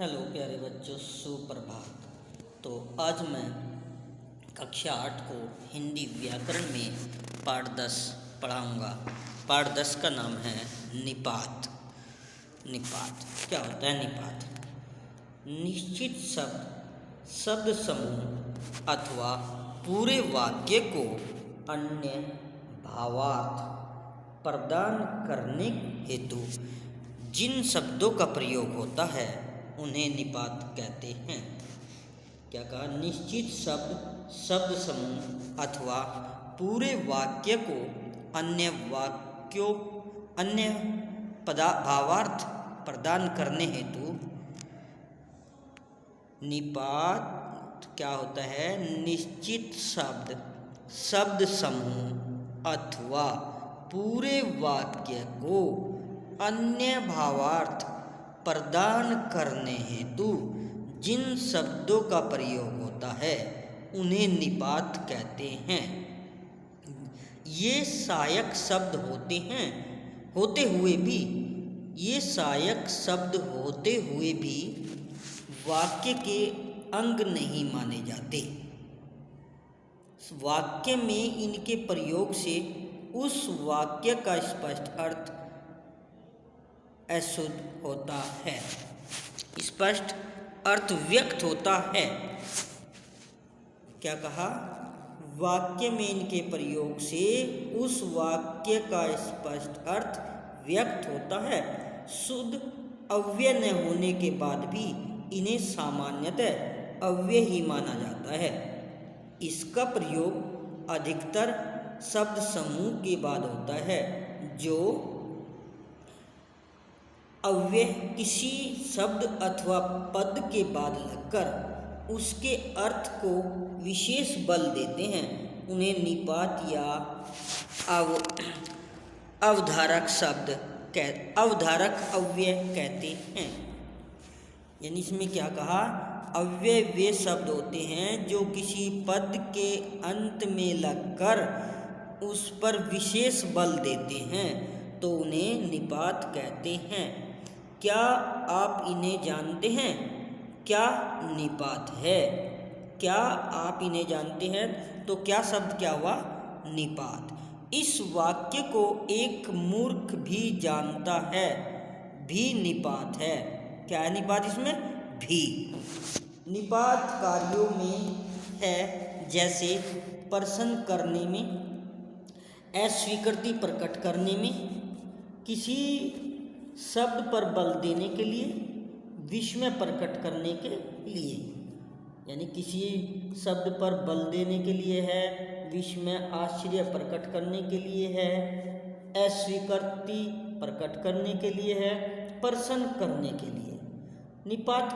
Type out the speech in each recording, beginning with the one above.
Hello प्यारे बच्चों, सुप्रभात। तो आज मैं कक्षा 8 को हिंदी व्याकरण में पाठ 10 पढ़ाऊँगा। पाठ 10 का नाम है निपात। निपात क्या होता है? निपात निश्चित शब्द समूह अथवा पूरे वाक्य को अन्य भावार्थ प्रदान करने हेतु जिन शब्दों का प्रयोग होता है उन्हें निपात कहते हैं। क्या कहा? निश्चित शब्द समूह अथवा पूरे वाक्य को अन्य भावार्थ प्रदान करने हेतु निपात क्या होता है? निश्चित शब्द समूह अथवा पूरे वाक्य को अन्य भावार्थ प्रदान करने हेतु जिन शब्दों का प्रयोग होता है उन्हें निपात कहते हैं। ये सहायक शब्द होते हुए भी वाक्य के अंग नहीं माने जाते। वाक्य में इनके प्रयोग से उस वाक्य का स्पष्ट अर्थ अशुद्ध होता है, स्पष्ट अर्थ व्यक्त होता है। क्या कहा? वाक्य में इनके प्रयोग से उस वाक्य का स्पष्ट अर्थ व्यक्त होता है। शुद्ध अव्यय न होने के बाद भी इन्हें सामान्यतः अव्यय ही माना जाता है। इसका प्रयोग अधिकतर शब्द समूह के बाद होता है जो अव्यय किसी शब्द अथवा पद के बाद लगकर उसके अर्थ को विशेष बल देते हैं। उन्हें निपात या अवधारक अव्यय कहते हैं। यानी इसमें क्या कहा? अव्यय वे शब्द होते हैं जो किसी पद के अंत में लगकर उस पर विशेष बल देते हैं, तो उन्हें निपात कहते हैं। क्या आप इन्हें जानते हैं? क्या निपात है? क्या आप इन्हें जानते हैं? तो क्या शब्द क्या हुआ? निपात। इस वाक्य को एक मूर्ख भी जानता है भी निपात है। क्या है निपात? इसमें भी निपात कार्यों में है, जैसे प्रश्न करने में, अस्वीकृति प्रकट करने में, किसी शब्द पर बल देने के लिए, विस्मय प्रकट करने के लिए। यानी किसी शब्द पर बल देने के लिए है, विस्मय आश्चर्य प्रकट करने के लिए है, अस्वीकृति प्रकट करने के लिए है, प्रश्न करने के लिए। निपात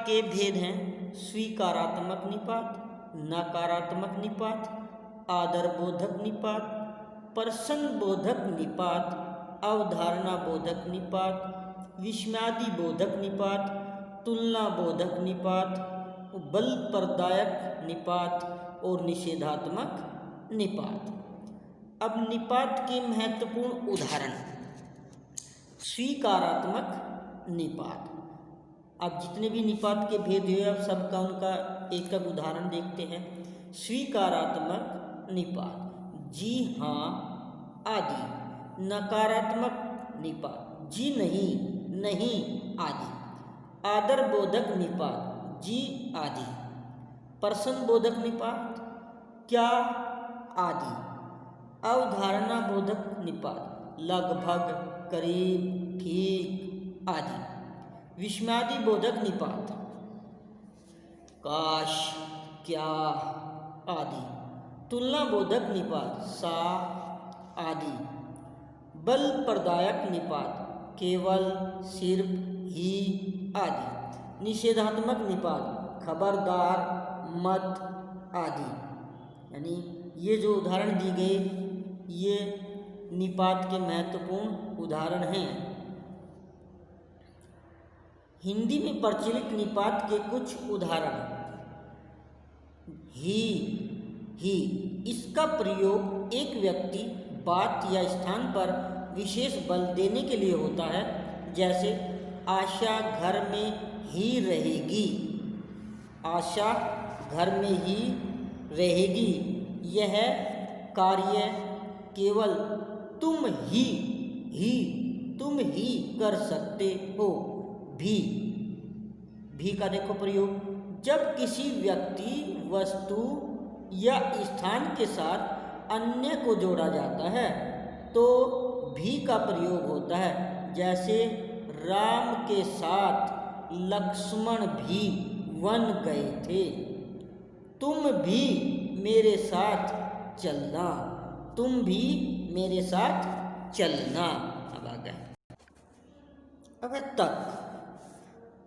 के भेद हैं स्वीकारात्मक निपात, नकारात्मक निपात, आदरबोधक निपात, प्रसंगबोधक निपात, अवधारणा बोधक निपात, विस्मयादि बोधक निपात, तुलना बोधक निपात, बल प्रदायक निपात और निषेधात्मक निपात। अब निपात के महत्वपूर्ण उदाहरण। स्वीकारात्मक निपात। अब जितने भी निपात के भेद हुए अब सबका उनका एक एक उदाहरण देखते हैं। स्वीकारात्मक निपात, जी हाँ आदि। नकारात्मक निपात, जी नहीं, नहीं आदि। आदरबोधक निपात, जी आदि। प्रसंगबोधक निपात, क्या आदि। अवधारणा बोधक निपात, लगभग, करीब, ठीक आदि। विस्मयादि बोधक निपात, काश, क्या आदि। तुलना बोधक निपात, सा आदि। बल प्रदायक निपात, केवल, सिर्फ, ही आदि। निषेधात्मक निपात, खबरदार, मत आदि। यानी ये जो उदाहरण दी गए ये निपात के महत्वपूर्ण उदाहरण हैं। हिंदी में प्रचलित निपात के कुछ उदाहरण। ही इसका प्रयोग एक व्यक्ति, बात या स्थान पर विशेष बल देने के लिए होता है, जैसे आशा घर में ही रहेगी। आशा घर में ही रहेगी। यह कार्य केवल तुम ही कर सकते हो। भी का देखो प्रयोग, जब किसी व्यक्ति, वस्तु या स्थान के साथ अन्य को जोड़ा जाता है तो भी का प्रयोग होता है। जैसे राम के साथ लक्ष्मण भी वन गए थे। तुम भी मेरे साथ चलना। तुम भी मेरे साथ चलना। अब आ गए। अब है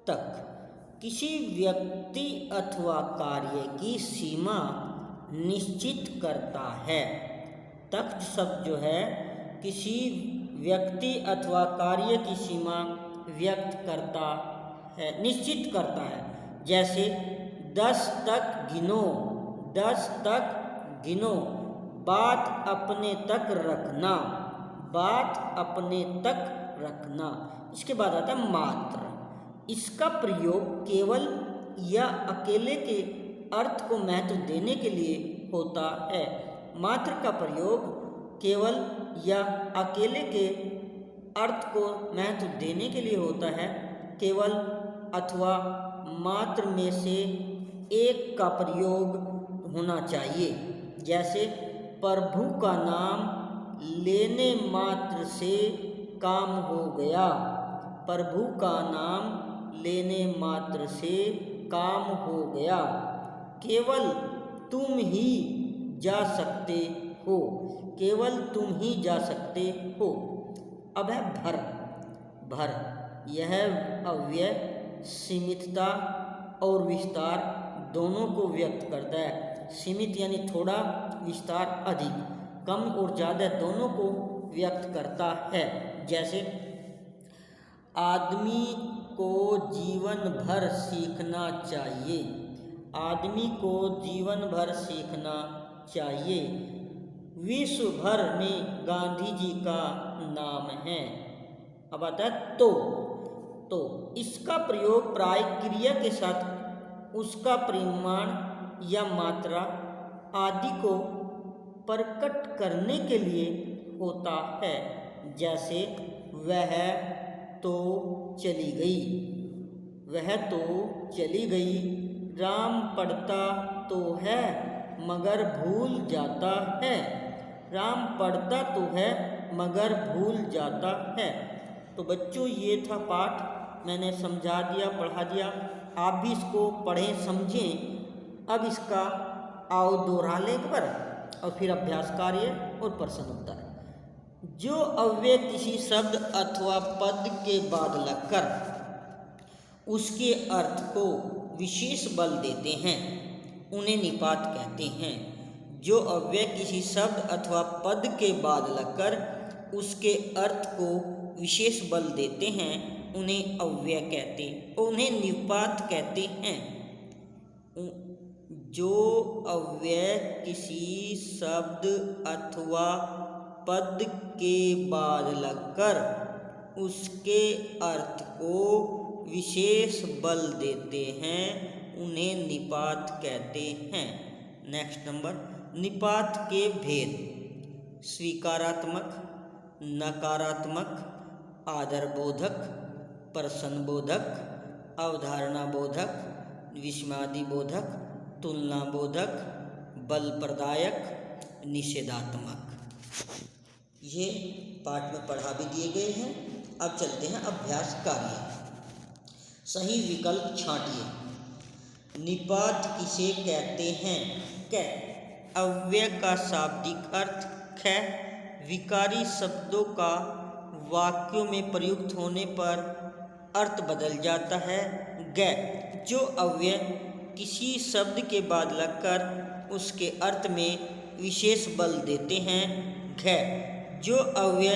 तक किसी व्यक्ति अथवा कार्य की सीमा निश्चित करता है। तक शब्द जो है किसी व्यक्ति अथवा कार्य की सीमा व्यक्त करता है, निश्चित करता है। जैसे 10 तक गिनो, 10 तक गिनो। बात अपने तक रखना, बात अपने तक रखना। इसके बाद आता है मात्र। इसका प्रयोग केवल या अकेले के अर्थ को महत्व देने के लिए होता है। मात्र का प्रयोग केवल या अकेले के अर्थ को महत्व देने के लिए होता है। केवल अथवा मात्र में से एक का प्रयोग होना चाहिए। जैसे प्रभु का नाम लेने मात्र से काम हो गया। प्रभु का नाम लेने मात्र से काम हो गया। केवल तुम ही जा सकते हो। केवल तुम ही जा सकते हो। अब है भर। यह अव्यय सीमितता और विस्तार दोनों को व्यक्त करता है। सीमित यानी थोड़ा, विस्तार अधिक, कम और ज़्यादा दोनों को व्यक्त करता है। जैसे आदमी को जीवन भर सीखना चाहिए। आदमी को जीवन भर सीखना चाहिए। विश्व भर में गांधी जी का नाम है। अब आता है तो इसका प्रयोग प्राय क्रिया के साथ उसका परिमाण या मात्रा आदि को प्रकट करने के लिए होता है। जैसे वह तो चली गई, वह तो चली गई। राम पढ़ता तो है मगर भूल जाता है। राम पढ़ता तो है मगर भूल जाता है। तो बच्चों ये था पाठ, मैंने समझा दिया, पढ़ा दिया। आप भी इसको पढ़ें, समझें। अब इसका आओ दोहरा लें एक बार और फिर अभ्यास कार्य और प्रश्न उत्तर। जो अव्यय किसी शब्द अथवा पद के बाद लगकर उसके अर्थ को विशेष बल देते हैं उन्हें निपात कहते हैं। जो अव्यय किसी शब्द अथवा पद के बाद लगकर उसके अर्थ को विशेष बल देते हैं उन्हें अव्यय कहते, उन्हें निपात कहते हैं। जो अव्यय किसी शब्द अथवा पद के बाद लगकर उसके अर्थ को विशेष बल देते हैं उन्हें निपात कहते हैं। नेक्स्ट नंबर, निपात के भेद। स्वीकारात्मक, नकारात्मक, आदरबोधक, प्रश्नबोधक, अवधारणाबोधक, विस्मयादिबोधक, तुलनाबोधक, बल प्रदायक, निषेधात्मक। ये पाठ में पढ़ा भी दिए गए हैं। अब चलते हैं अभ्यास कार्य। सही विकल्प छांटिए। निपात किसे कहते हैं? क, अव्यय का शाब्दिक अर्थ। ख, विकारी शब्दों का वाक्यों में प्रयुक्त होने पर अर्थ बदल जाता है। ग, जो अव्यय किसी शब्द के बाद लगकर उसके अर्थ में विशेष बल देते हैं। घ, जो अव्यय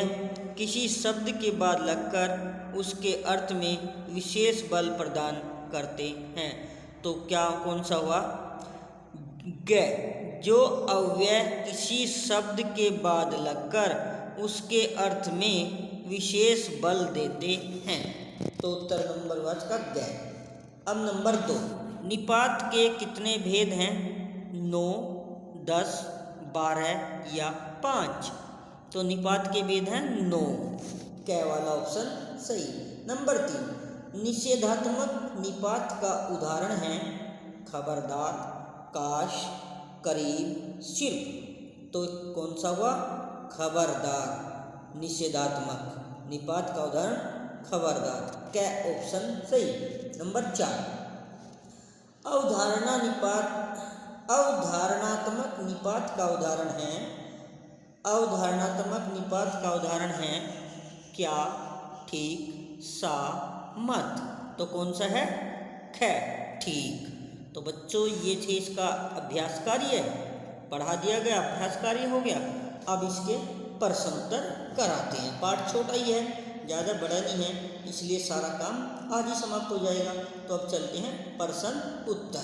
किसी शब्द के बाद लगकर उसके अर्थ में विशेष बल प्रदान करते हैं। तो क्या कौन सा हुआ? ग, जो अव्यय किसी शब्द के बाद लगकर उसके अर्थ में विशेष बल देते हैं। तो उत्तर नंबर व का ग। अब नंबर 2, निपात के कितने भेद हैं? 9, 10, 12 या 5? तो निपात के भेद हैं 9, क वाला ऑप्शन सही। नंबर 3, निषेधात्मक निपात का उदाहरण है खबरदार, काश, करीब, सिर्फ। तो कौन सा हुआ? खबरदार। निषेधात्मक निपात का उदाहरण खबरदार, क ऑप्शन सही। नंबर 4, अवधारणात्मक निपात का उदाहरण है, अवधारणात्मक निपात का उदाहरण है क्या, ठीक, सा, मत। तो कौन सा है? ख, ठीक। तो बच्चों ये थे इसका अभ्यास कार्य, पढ़ा दिया गया, अभ्यास कार्य हो गया। अब इसके प्रश्न उत्तर कराते हैं। पाठ छोटा ही है, ज़्यादा बड़ा नहीं है, इसलिए सारा काम आज ही समाप्त हो जाएगा। तो अब चलते हैं प्रश्न उत्तर।